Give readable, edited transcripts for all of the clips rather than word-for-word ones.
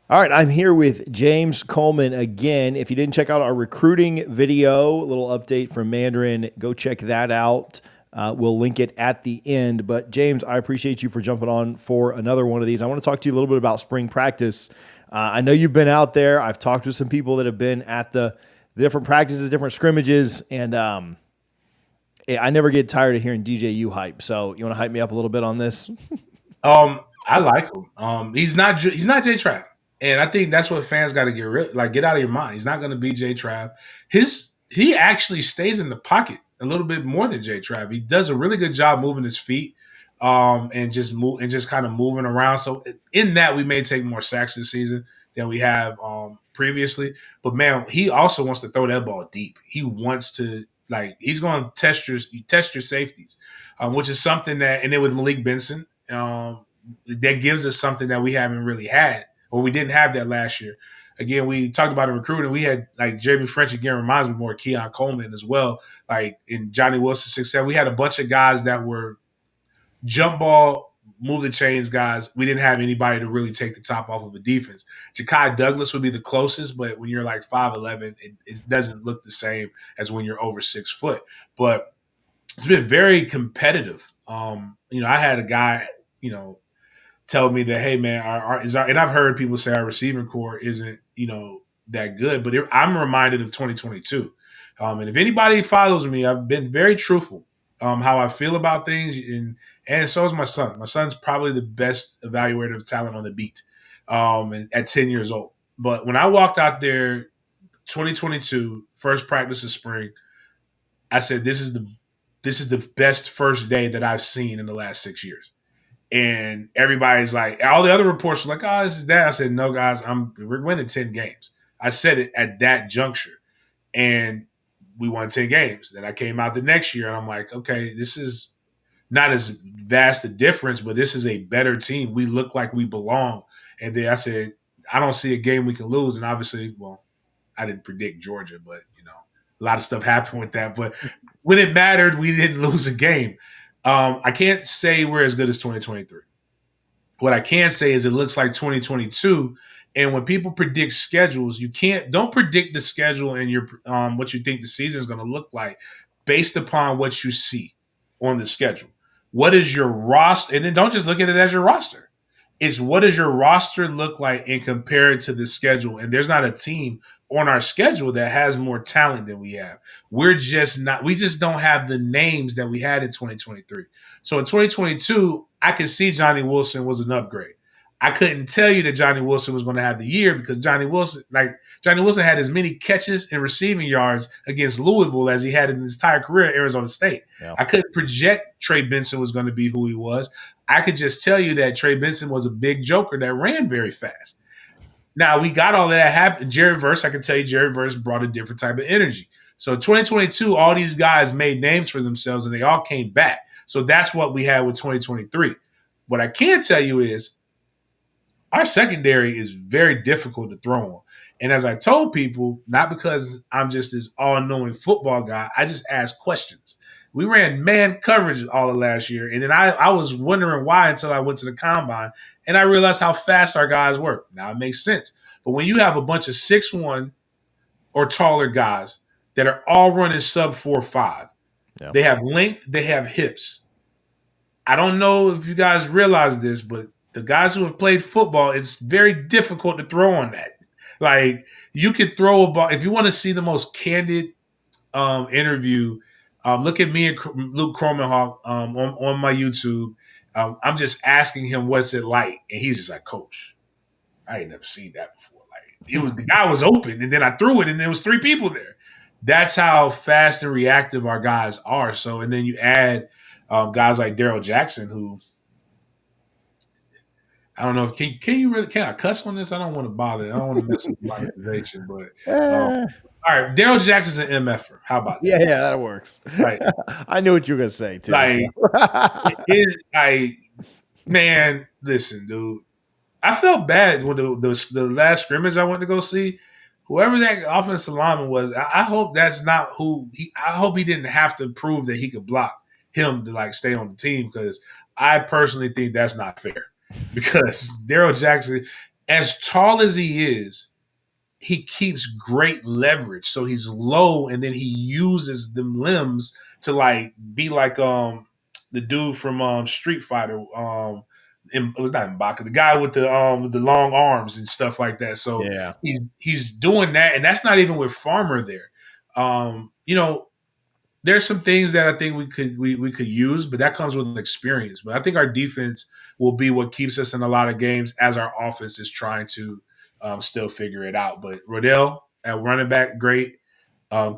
All right, I'm here with James Coleman again. If you didn't check out our recruiting video, a little update from Mandarin, go check that out. We'll link it at the end. But James, I appreciate you for jumping on for another one of these. I want to talk to you a little bit about spring practice. I know you've been out there. I've talked with some people that have been at the different practices, different scrimmages, and I never get tired of hearing DJU hype. So you want to hype me up a little bit on this? I like him. He's not J Trap, and I think that's what fans got to get out of your mind. He's not going to be J Trap. He actually stays in the pocket a little bit more than J Trap. He does a really good job moving his feet, and just kind of moving around. So in that, we may take more sacks this season than we have previously. But man, he also wants to throw that ball deep. He wants to he's going to test your safeties, which is something that, and then with Malik Benson. That gives us something that we haven't really had, or we didn't have that last year. Again, we talked about in recruiting. We had like Jamie French again reminds me more of Keon Coleman as well. Like in Johnny Wilson's success, we had a bunch of guys that were jump ball, move the chains guys. We didn't have anybody to really take the top off of a defense. Ja'Kai Douglas would be the closest, but when you're like 5'11", it doesn't look the same as when you're over 6 foot. But it's been very competitive. I had a guy, tell me that, hey man, and I've heard people say our receiving core isn't that good, but I'm reminded of 2022. And if anybody follows me, I've been very truthful how I feel about things, and so is my son. My son's probably the best evaluator of talent on the beat, and at 10 years old. But when I walked out there, 2022 first practice of spring, I said this is the best first day that I've seen in the last 6 years. And everybody's like, all the other reports were like, oh, this is that. I said, no, guys, we're winning 10 games. I said it at that juncture. And we won 10 games. Then I came out the next year and I'm like, okay, this is not as vast a difference, but this is a better team. We look like we belong. And then I said, I don't see a game we can lose. And obviously, well, I didn't predict Georgia, but a lot of stuff happened with that. But when it mattered, we didn't lose a game. I can't say we're as good as 2023. What I can say is it looks like 2022. And when people predict schedules, don't predict the schedule and your what you think the season is going to look like based upon what you see on the schedule. What is your roster? And then don't just look at it as your roster. It's what does your roster look like and compare it to the schedule. And there's not a team on our schedule that has more talent than we have. We just don't have the names that we had in 2023. So in 2022, I could see Johnny Wilson was an upgrade. I couldn't tell you that Johnny Wilson was going to have the year because Johnny Wilson had as many catches and receiving yards against Louisville as he had in his entire career at Arizona State. Yeah. I couldn't project Trey Benson was going to be who he was. I could just tell you that Trey Benson was a big joker that ran very fast. Now, we got all of that happen. Jared Verse, I can tell you Jared Verse brought a different type of energy. So 2022, all these guys made names for themselves and they all came back. So that's what we had with 2023. What I can tell you is our secondary is very difficult to throw on. And as I told people, not because I'm just this all-knowing football guy, I just ask questions. We ran man coverage all of last year, and then I was wondering why until I went to the combine, and I realized how fast our guys work. Now it makes sense. But when you have a bunch of 6'1" or taller guys that are all running sub 4.5, yeah. They have length, they have hips. I don't know if you guys realize this, but the guys who have played football, it's very difficult to throw on that. Like, you could throw a ball. If you want to see the most candid interview, look at me and Luke Cromenhawk on my YouTube. I'm just asking him what's it like, and he's just like, Coach, I ain't never seen that before. Like, the guy was open, and then I threw it, and there was 3 people there. That's how fast and reactive our guys are. So, and then you add guys like Daryl Jackson, who I don't know if can I cuss on this? I don't want to bother. I don't want to mess with monetization, but all right, Daryl Jackson's an MFer. How about that? Yeah, that works. Right. I knew what you were gonna say too. Man, listen, dude. I felt bad when the last scrimmage I went to go see. Whoever that offensive lineman was, I hope that's not who he. I hope he didn't have to prove that he could block him to stay on the team, because I personally think that's not fair. Because Daryl Jackson, as tall as he keeps great leverage. So he's low, and then he uses them limbs to like be like the dude from Street Fighter. It was not Mbaka, the guy with the long arms and stuff like that. So Yeah. he's doing that, and that's not even with Farmer there. You know, there's some things that I think we could use, but that comes with experience. But I think our defense will be what keeps us in a lot of games as our offense is trying to still figure it out. But Rodell at running back, great.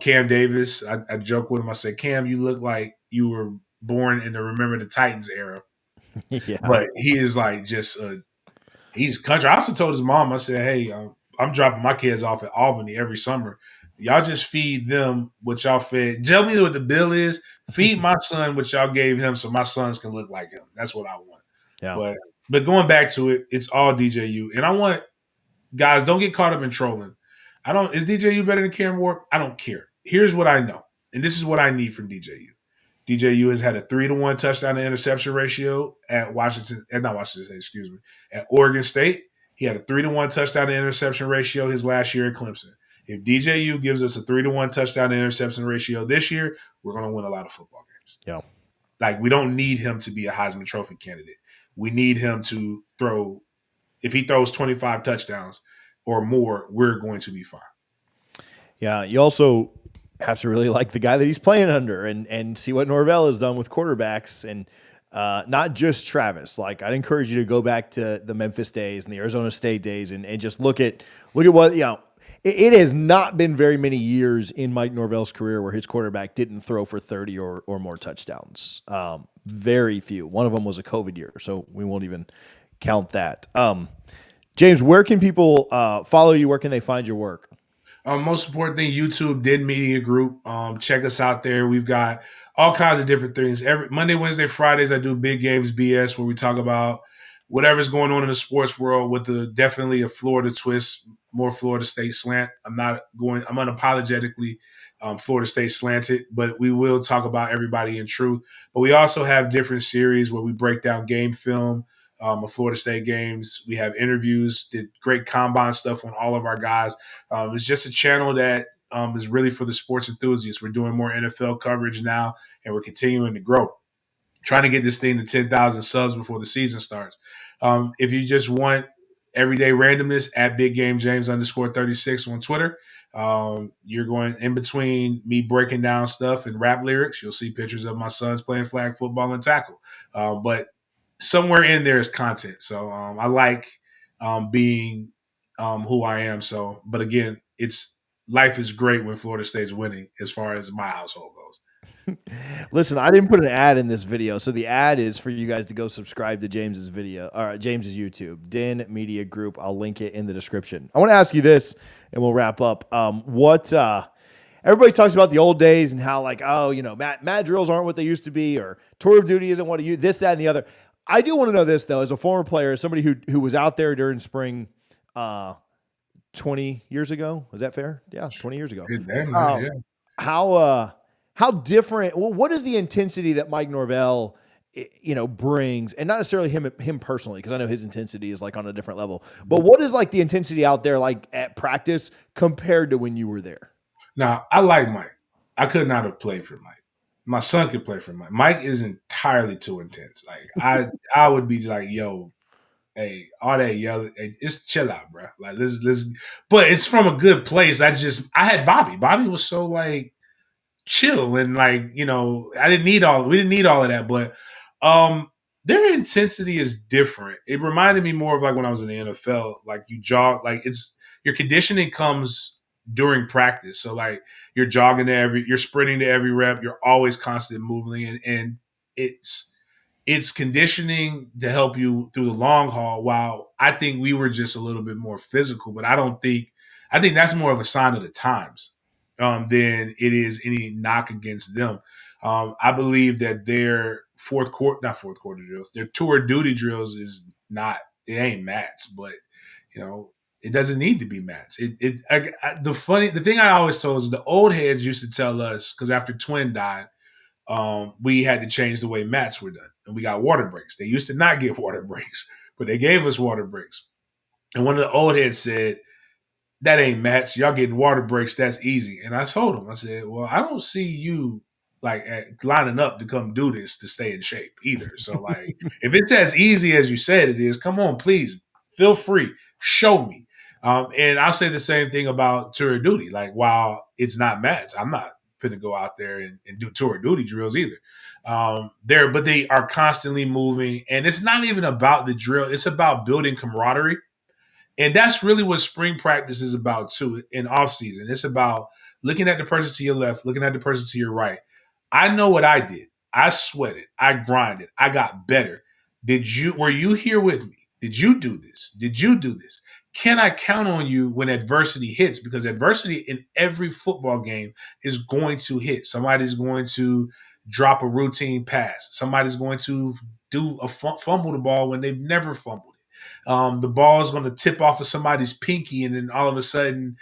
Cam Davis, I joke with him. I said, Cam, you look like you were born in the Remember the Titans era, Yeah. but he is like just he's country. I also told his mom, I said, hey, I'm dropping my kids off at Albany every summer. Y'all just feed them what y'all fed. Tell me what the bill is. Feed my son what y'all gave him so my sons can look like him. That's what I want. Yeah. But going back to it, it's all DJU. And I want guys, don't get caught up in trolling. I don't is DJU better than Karen Ward? I don't care. Here's what I know. And this is what I need from DJU. DJU has had a 3-to-1 touchdown to interception ratio at not Washington State, excuse me, at Oregon State. He had a 3-to-1 touchdown to interception ratio his last year at Clemson. If DJU gives us a 3-to-1 touchdown to interception ratio this year, we're going to win a lot of football games. Yeah. Like, we don't need him to be a Heisman Trophy candidate. We need him to throw, if he throws 25 touchdowns or more, we're going to be fine. Yeah. You also have to really like the guy that he's playing under and see what Norvell has done with quarterbacks and not just Travis. Like, I'd encourage you to go back to the Memphis days and the Arizona State days and just look at what, it has not been very many years in Mike Norvell's career where his quarterback didn't throw for 30 or more touchdowns. Very few. One of them was a COVID year, so we won't even count that. James, where can people follow you? Where can they find your work? Most important thing, YouTube Did Media Group. Check us out there. We've got all kinds of different things. Every Monday, Wednesday, Fridays, I do Big Games BS, where we talk about whatever's going on in the sports world with definitely a Florida twist, more Florida State slant. I'm unapologetically Florida State slanted, but we will talk about everybody in truth. But we also have different series where we break down game film of Florida State games. We have interviews, did great combine stuff on all of our guys. It's just a channel that is really for the sports enthusiasts. We're doing more NFL coverage now, and we're continuing to grow. Trying to get this thing to 10,000 subs before the season starts. If you just want everyday randomness, at Big Game James _36 on Twitter. You're going in between me breaking down stuff and rap lyrics. You'll see pictures of my sons playing flag football and tackle. But somewhere in there is content. So I like being who I am. So, but again, life is great when Florida State's winning as far as my household goes. Listen, I didn't put an ad in this video, so the ad is for you guys to go subscribe to James's video or James's YouTube, Din Media Group. I'll link it in the description. I want to ask you this, and we'll wrap up. Everybody talks about the old days and how mat drills aren't what they used to be, or tour of duty isn't what this, that, and the other. I do want to know this though, as a former player, as somebody who was out there during spring, 20 years ago. Was that fair? Yeah, 20 years ago. Yeah. How different? What is the intensity that Mike Norvell, brings, and not necessarily him personally, because I know his intensity is like on a different level. But what is like the intensity out there, like at practice, compared to when you were there? Now, I like Mike. I could not have played for Mike. My son could play for Mike. Mike is entirely too intense. Like I would be like, yo, hey, all that yelling, hey, just chill out, bro. Like let's. But it's from a good place. I had Bobby. Bobby was so like chill and like we didn't need all of that, but their intensity is different. It reminded me more of like when I was in the NFL. Like you jog, like your conditioning comes during practice. So like you're jogging you're sprinting to every rep. You're always constantly moving, and it's conditioning to help you through the long haul. While I think we were just a little bit more physical, but I think that's more of a sign of the times than it is any knock against them. I believe that their not fourth quarter drills, their tour duty drills it ain't mats, but it doesn't need to be mats. The thing I always told is the old heads used to tell us, because after Twin died, we had to change the way mats were done, and we got water breaks. They used to not get water breaks, but they gave us water breaks. And one of the old heads said, that ain't match. Y'all getting water breaks. That's easy. And I told him, I said, well, I don't see you like lining up to come do this to stay in shape either. So like, if it's as easy as you said it is, come on, please feel free, show me. And I'll say the same thing about tour of duty. Like, while it's not match, I'm not going to go out there and do tour of duty drills either. But they are constantly moving, and it's not even about the drill. It's about building camaraderie, and that's really what spring practice is about too. In off season, it's about looking at the person to your left, looking at the person to your right. I know what I did. I sweated. I grinded. I got better. Were you here with me? Did you do this? Did you do this? Can I count on you when adversity hits? Because adversity in every football game is going to hit. Somebody's going to drop a routine pass. Somebody's going to do a fumble the ball when they've never fumbled it. The ball is going to tip off of somebody's pinky, and then all of a sudden,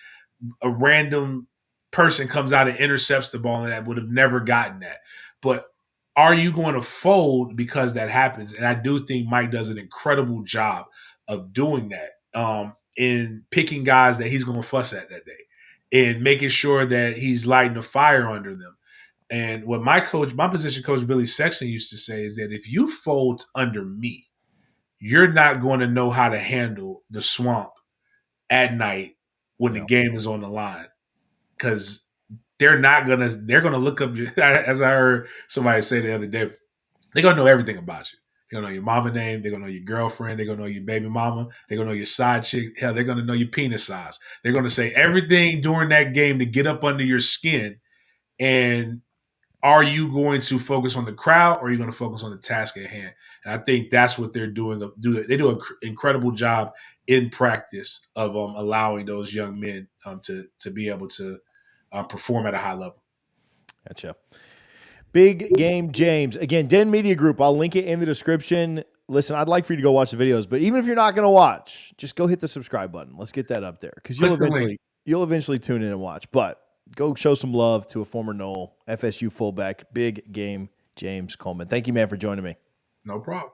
a random person comes out and intercepts the ball, and that would have never gotten that. But are you going to fold because that happens? And I do think Mike does an incredible job of doing that, in picking guys that he's going to fuss at that day and making sure that he's lighting a fire under them. And what my position coach, Billy Sexton, used to say is that if you fold under me, you're not going to know how to handle the swamp at night when the game is on the line, because they're gonna look up your, as I heard somebody say the other day, they're gonna know everything about you. They're gonna know your mama name, they're gonna know your girlfriend, they're gonna know your baby mama, they're gonna know your side chick, hell, they're gonna know your penis size. They're gonna say everything during that game to get up under your skin. And are you going to focus on the crowd, or are you going to focus on the task at hand? And I think that's what they're doing. They do an incredible job in practice of allowing those young men to be able to perform at a high level. Gotcha. Big Game James. Again, Den Media Group. I'll link it in the description. Listen, I'd like for you to go watch the videos, but even if you're not going to watch, just go hit the subscribe button. Let's get that up there, because you'll eventually tune in and watch. But go show some love to a former Nole, FSU fullback, Big Game James Coleman. Thank you, man, for joining me. No problem.